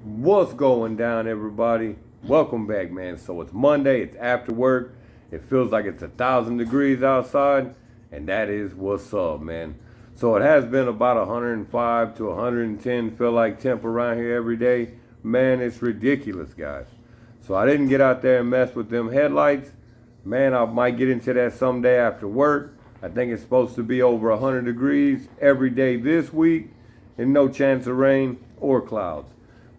What's going down, everybody? Welcome back, man. So it's Monday, it's after work. It feels like it's 1,000 degrees outside, and that is what's up, man. So it has been about 105 to 110 feel like temp around here every day. Man, it's ridiculous, guys. So I didn't get out there and mess with them headlights. Man, I might get into that someday after work. I think it's supposed to be over 100 degrees every day this week, and no chance of rain or clouds.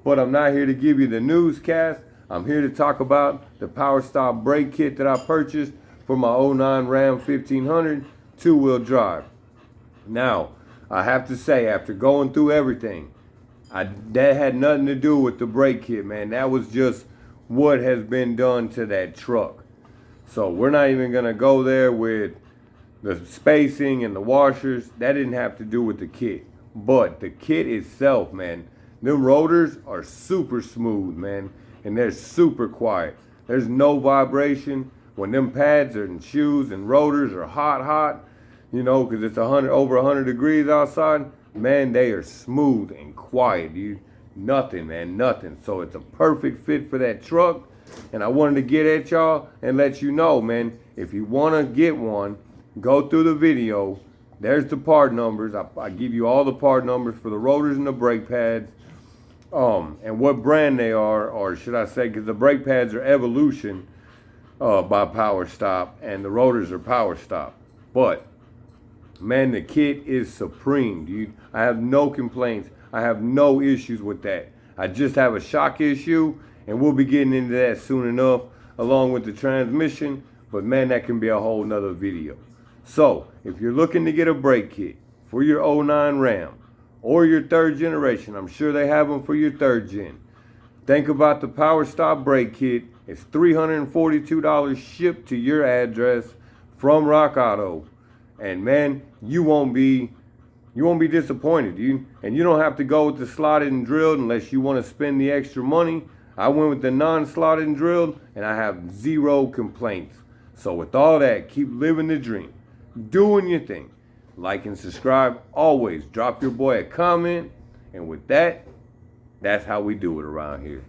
But I'm not here to give you the newscast. I'm here to talk about the PowerStop brake kit that I purchased for my '09 Ram 1500 two-wheel drive. Now, I have to say, after going through everything, that had nothing to do with the brake kit, man. That was just what has been done to that truck. So we're not even gonna go there with the spacing and the washers. That didn't have to do with the kit. But the kit itself, man, them rotors are super smooth, man, and they're super quiet. There's no vibration when them pads and shoes and rotors are hot, you know, because it's over 100 degrees outside. Man, they are smooth and quiet, dude. Nothing, man, nothing. So it's a perfect fit for that truck, and I wanted to get at y'all and let you know, man, if you want to get one, go through the video. There's the part numbers. I give you all the part numbers for the rotors and the brake pads. And what brand they are, or should I say, because the brake pads are Evolution by PowerStop, and the rotors are PowerStop. But, man, the kit is supreme, dude. I have no complaints. I have no issues with that. I just have a shock issue, and we'll be getting into that soon enough, along with the transmission. But, man, that can be a whole nother video. So, if you're looking to get a brake kit for your '09 Ram, or your third generation, I'm sure they have them for your third gen, think about the PowerStop brake kit. It's $342 shipped to your address from RockAuto, and man, you won't be disappointed, dude. And you don't have to go with the slotted and drilled unless you want to spend the extra money. I went with the non-slotted and drilled, and I have zero complaints. So with all that, keep living the dream, doing your thing. Like and subscribe. Always drop your boy a comment. And with that, that's how we do it around here.